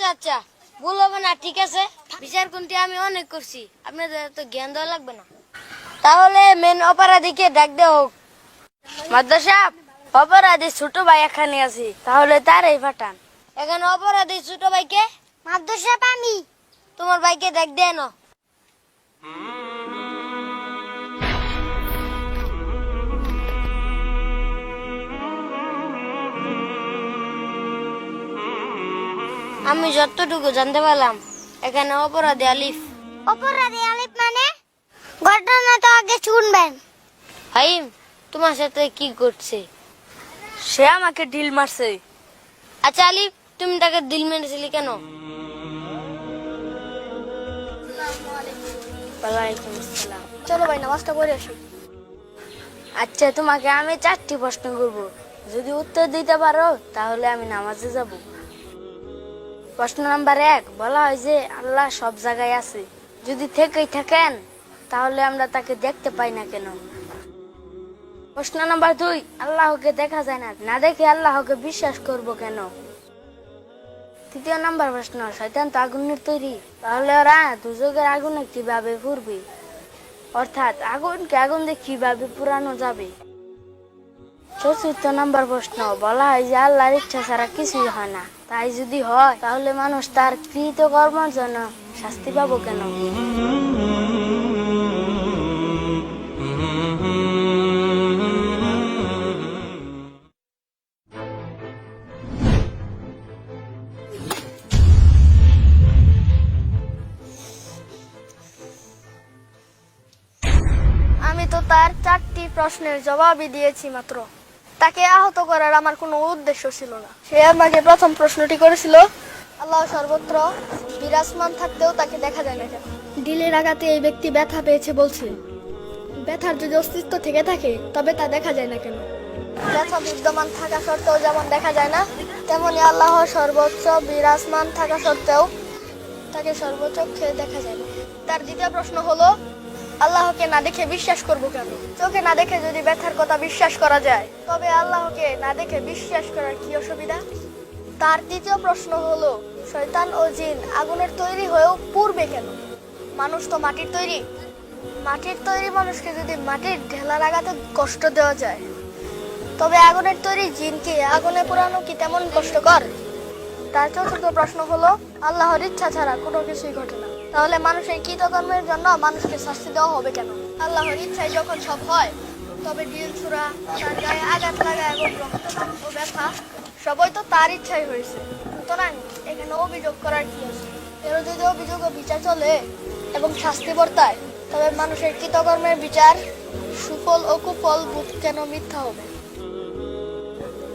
আচ্ছা আচ্ছা, ভুল হবে না, ঠিক আছে। বিচার কোনটি আমি অনেক করছি, আপনাদের তো জ্ঞান দেওয়া লাগবে না। তাহলে মেন অপরাধীকে ডাক দেওয়া হোক। মাদ্রাসা অপরাধী ছোট ভাই এখানে আছে, তাহলে তারই পাঠান। এখানে অপরাধী ছোট ভাইকে মাদ্রাসা আমি তোমার ভাইকে ডাক দেন। আমি যতটুকু জানতে পারলাম এখানে অপরাধী আলিফ। অপরাধী আলিফ মানে? ঘটনা তো আগে শুনবেন। হাইম, তোমার সাথে কি করছে? সে আমাকে ঢিল মারছে। আচ্ছা আলিফ, তুমি তাকে দিল মেরেছিলে কেন? ওয়ালাইকুম আসসালাম। চলো ভাই নামাজটা পড়ে আসি। আচ্ছা, তোমাকে আমি 4টি প্রশ্ন করব, যদি উত্তর দিতে পারো তাহলে আমি নামাজে যাব। প্রশ্ন নাম্বার 1, বলা হয় যে আল্লাহ সব জায়গায় আছে, যদি থেকেই থাকেন তাহলে আমরা তাকে দেখতে পাই না কেন? প্রশ্ন নাম্বার 2, আল্লাহকে দেখা যায় না, না দেখে আল্লাহকে বিশ্বাস করব কেন? তৃতীয় নাম্বার প্রশ্ন, শয়তান তো আগুনের তৈরি, তাহলে ওরা দুজকের আগুনে কিভাবে পুড়বে? অর্থাৎ আগুনকে আগুন দিয়ে কিভাবে পুরানো যাবে? চতুর্থ নাম্বার প্রশ্ন, বলা হয় যে আল্লাহর ইচ্ছা ছাড়া কিছুই হয় না, তাই যদি হয় তাহলে মানুষ তার কৃত কর্মের জন্য শাস্তি পাবো কেন? আমি তো তার 4টি প্রশ্নের জবাবই দিয়েছি মাত্র। তাকে আহত করার আমার কোনো উদ্দেশ্য ছিল না। সে আমাকে প্রথম প্রশ্নটি করেছিল, আল্লাহ সর্বত্র বিরাজমান থাকতেও তাকে দেখা যায় না কেন? ঢিলের আঘাতে এই ব্যক্তি ব্যথা পেয়েছে বলছে, ব্যথার যদি অস্তিত্ব থেকে থাকে তবে তা দেখা যায় না কেন? ব্যথা বিদ্যমান থাকা সত্ত্বেও যেমন দেখা যায় না, তেমনি আল্লাহ সর্বোচ্চ বিরাজমান থাকা সত্ত্বেও তাকে সর্বচক্ষে দেখা যায় না। তার দ্বিতীয় প্রশ্ন হলো, আল্লাহকে না দেখে বিশ্বাস করব কেন? চোখে না দেখে যদি ব্যথার কথা বিশ্বাস করা যায়, তবে আল্লাহকে না দেখে বিশ্বাস করার কি অসুবিধা? তার তৃতীয় প্রশ্ন হলো, শয়তান ও জিন আগুনের তৈরি হয়েও পুড়বে কেন? মানুষ তো মাটির তৈরি। মাটির তৈরি মানুষকে যদি মাটির ঢেলা লাগাতে কষ্ট দেওয়া যায়, তবে আগুনের তৈরি জিনকে আগুনে পোড়ানো কি তেমন কষ্টকর? তার চতুর্থ প্রশ্ন হলো, আল্লাহর ইচ্ছা ছাড়া কোনো কিছুই ঘটে না, তাহলে মানুষের কৃতকর্মের জন্য মানুষকে শাস্তি দেওয়া হবে কেন? আল্লাহর ইচ্ছায় যখন সব হয়, তবে ঢিল ছুড়া, তার গায়ে আঘাত লাগা এবং রক্তপাত ও ব্যথা সবই তো তার ইচ্ছাই হয়েছে। সুতরাং এখানে অভিযোগ করার কি আছে? এর যদি অভিযোগ ও বিচার চলে এবং শাস্তি বর্তায়, তবে মানুষের কৃতকর্মের বিচার সুফল ও কুফল বুধ কেন মিথ্যা হবে?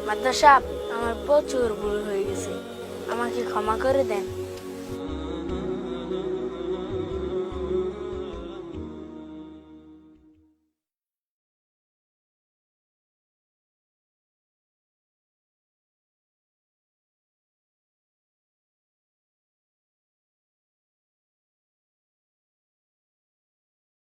মাদ্রাসা, আমার প্রচুর ভুল হয়ে গেছে, আমাকে ক্ষমা করে দেন।